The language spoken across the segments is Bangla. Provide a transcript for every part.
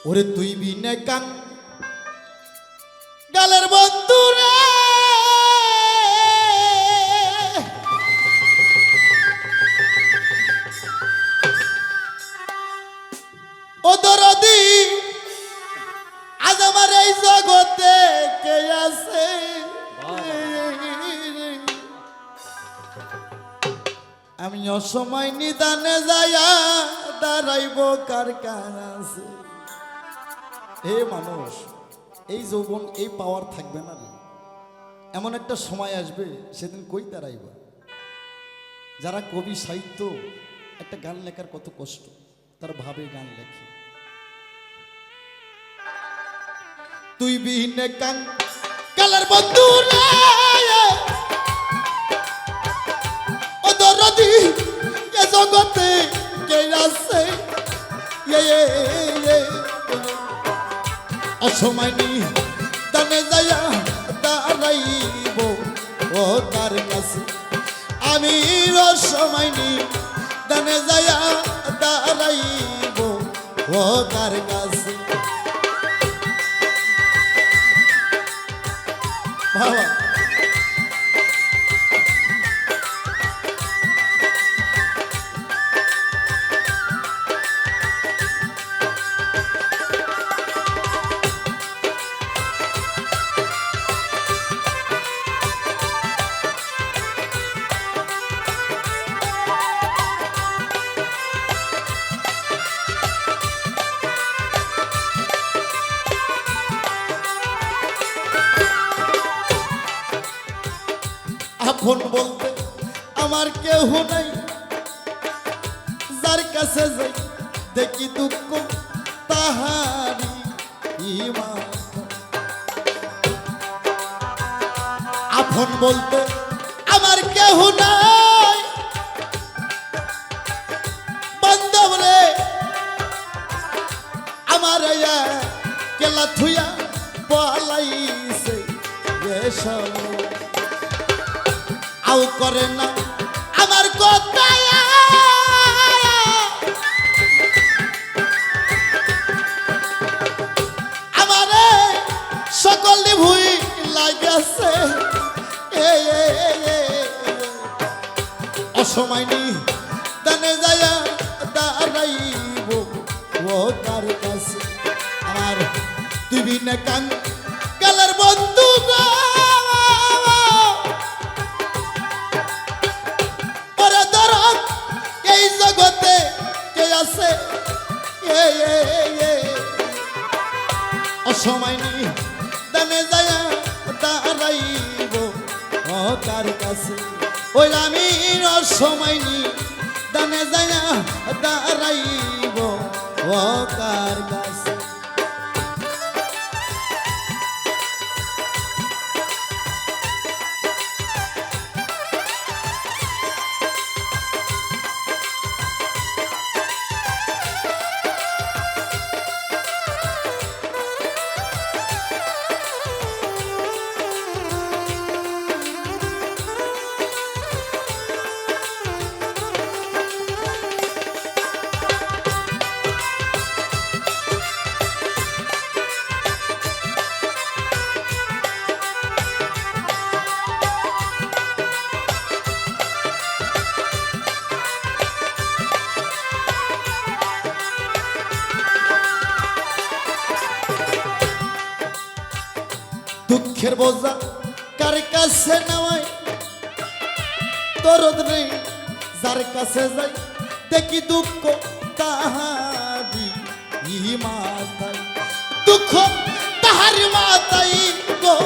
ওরে তুই বিনে কান গালের বন্ধু রে ও দরদি আজ আমার এই জগতে কে আছে আমি অসময় নিদানে যাইয়া দাঁড়াইব কার কার আছে। হে মানুষ, এই যৌবন এই পাওয়ার থাকবে না রে। এমন একটা সময় আসবে সেদিন কই দাঁড়াইব। যারা কবি সাহিত্য একটা গান লেখার কত কষ্ট, তার ভাবে গান লেখে। তুই বিহীনে কান কালার বন্ধু রে ও দরদি এ জগতে কে আছে অসময় নি দানে যাইয়া দাঁড়াইব ও তার কাছে আমি অসময় নি দানে যাইয়া দাঁড়াইব ও তার কাছে। বাবা আপন বলতে আমার কেউ নাই, যার কাছে যাই দেখি দুঃখ তাহারি ইমান। আপন বলতে আমার কেউ নাই, বান্ধব রে আমার কেলা থুয়া পলাইছে এসব আও করে না আমার কথা আমারে সকল ভুই লাগেছে অসময় নি দানে যায়া দাঁড়াইব ও তার কাছে আমার তুই বিনে কান গালের বন্ধু এই জগতে কে আছে অসময় নি দানে যায়া দাঁড়াইব ও তার কাছে ওই আমি অসময় নি দানে যায়া দাঁড়াইব ও তার কাছে। দুঃখের বোঝা কার কাছে নেওয়াই দরদ নেই যার কাছে যাই দেখি দুঃখ তাহারি মাতাই দুঃখ তাহারি মাতাই গো।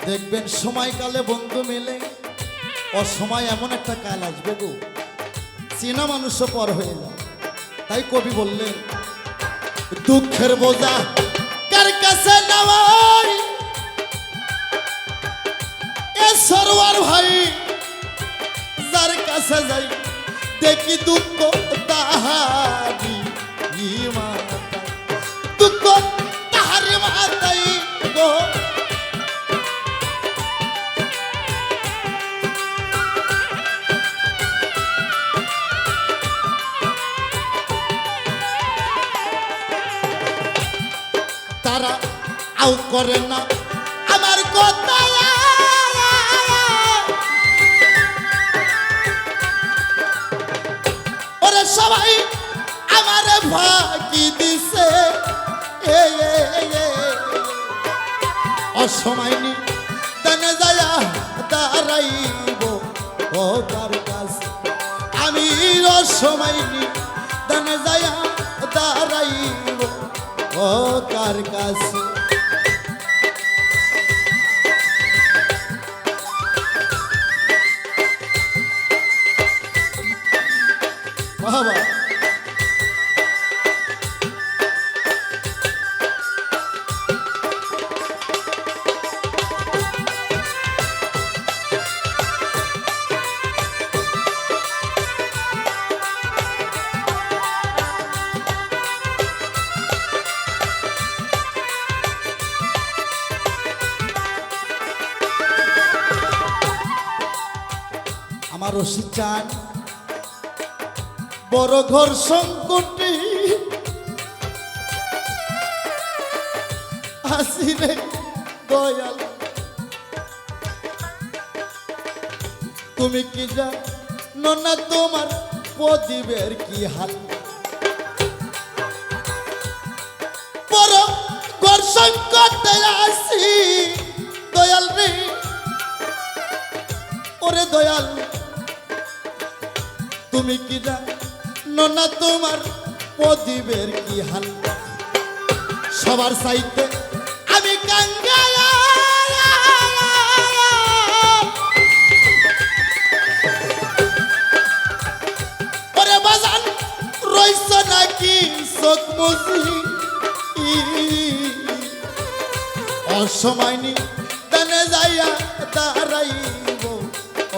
দেখবেন সময়কালে বন্ধু মেলে, অসময় এমন একটা কাল আসবে গো চেনা মানুষও পর হয়ে যায়। তাই কবি বললেন দুঃখের বোঝা কার কাছে নামাই এ সরওয়ার ভাই যার কাছে যাই দেখি দুঃখ তাহারি মাতা দুঃখ তাহারি তারা আউ করে না আমার কথা ওরে সবাই আমার ফাঁকি দিছে অসময় নি দানে যায়া দাঁড়াইব ও কার কাছে আমি অসময় নি দানে যায়া দাঁড়াইব ও কার কাছে বাবা আমার রশি চান বড় ঘর সংকটে আসি রে দয়াল তুমি কি জানো না তোমার প্রদীপের কি হাল বড় ঘর সংকটে আসি দয়াল রে ওরে দয়াল তুমি কি জানো না তোমার প্রদীপের কি হাল সবার চাইতে আমি কাঙ্গাল ওরে বাজান রইছ নাকি চোখ মুজি অসময় নি দানে যাইয়া দাঁড়াইব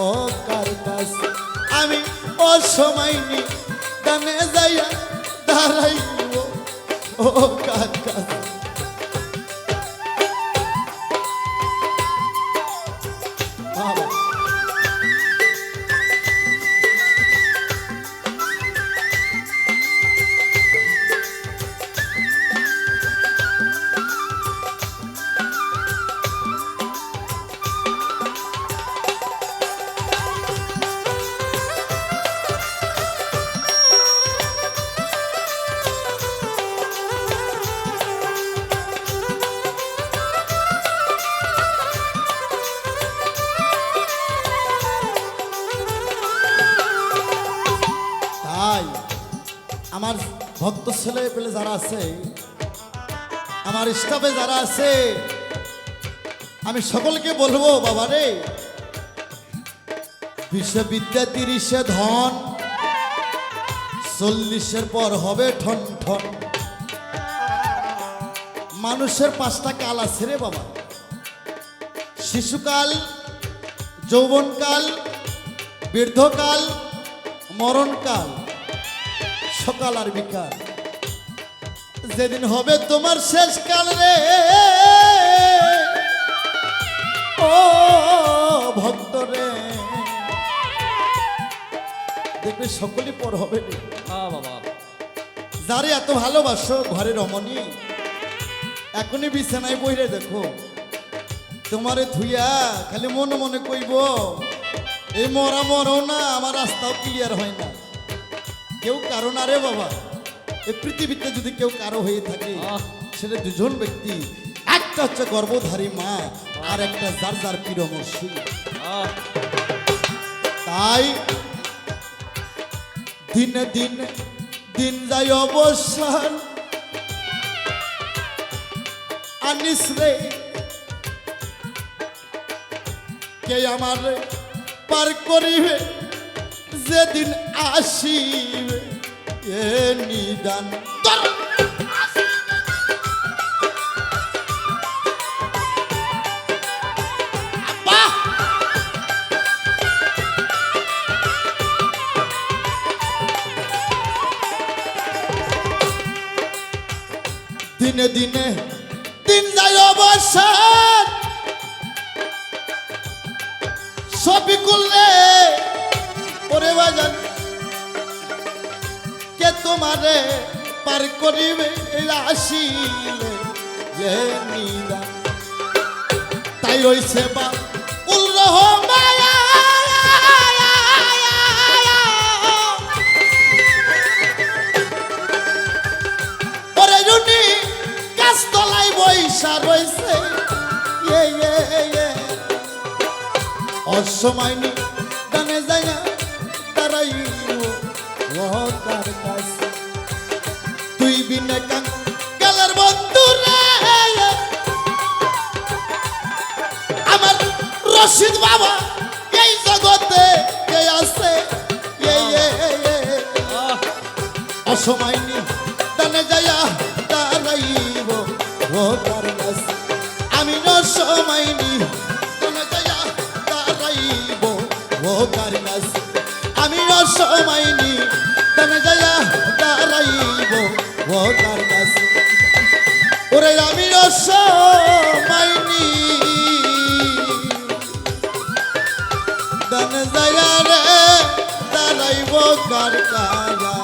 ও কার কাছে আমি অসময় নি দানে যাইয়া দাঁড়াইব ও কার কাছে বাবা তাই আমার ভক্ত ছেলে পেলে যারা আছে আমার স্টাফে যারা আছে আমি সকলকে বলবো বাবা রে 20 বিদ্যা 30 ধন 40 পর হবে ঠন ঠন মানুষের 5টা কাল আছে রে বাবা শিশুকাল যৌবনকাল বৃদ্ধকাল মরণকাল সকাল আর বিকাল যেদিন হবে তোমার শেষ কাল রে ও ভক্ত রে দেখবে সকলই পর হবে রে বাবা যারে এত ভালোবাসো ঘরে রমণী এখনই বিছানায় বইরে দেখো তোমারে ধুইয়া খালি মনে মনে কইব এই মরা মরও না আমার রাস্তাও ক্লিয়ার হয় না কেউ কারো না রে বাবা এই পৃথিবীতে যদি কেউ কারো হয়ে থাকে সেটা দুজন ব্যক্তি একটা হচ্ছে গর্ভধারী মা আর একটা যার যার প্রিয়মর্ষী তাই দিনে দিনে দিন যায় অবসান আনিস রে কে আমার পার করিবে যেদিন আসিবে এ নিদান দিনে দিনে দিন যায় অবসান সবই করলে ওরে বাজান কে তোমারে পার করিবে আসিলে যে নিদান তাই রইছে বা উল রহমায়া ওরে রুনি গাছ তলায় বৈশা রইছে অসময় নি দানে যায়া দাঁড়াইব তার কাছে তুই বিনে কান গেলের বন্ধু রে আমার রশিদ বাবা এই জগতে কে আছে অসময় নি দানে যায়া দাঁড়াইব তার কাছে আমি অসময় নি দানে যায়া দাঁড়াইব কার কাছে আমি অসময় নি দানে যায়া দাঁড়াইব কার কাছে ওরে আমি অসময় নি দানে যায়া রে দাঁড়াইব কার কাছে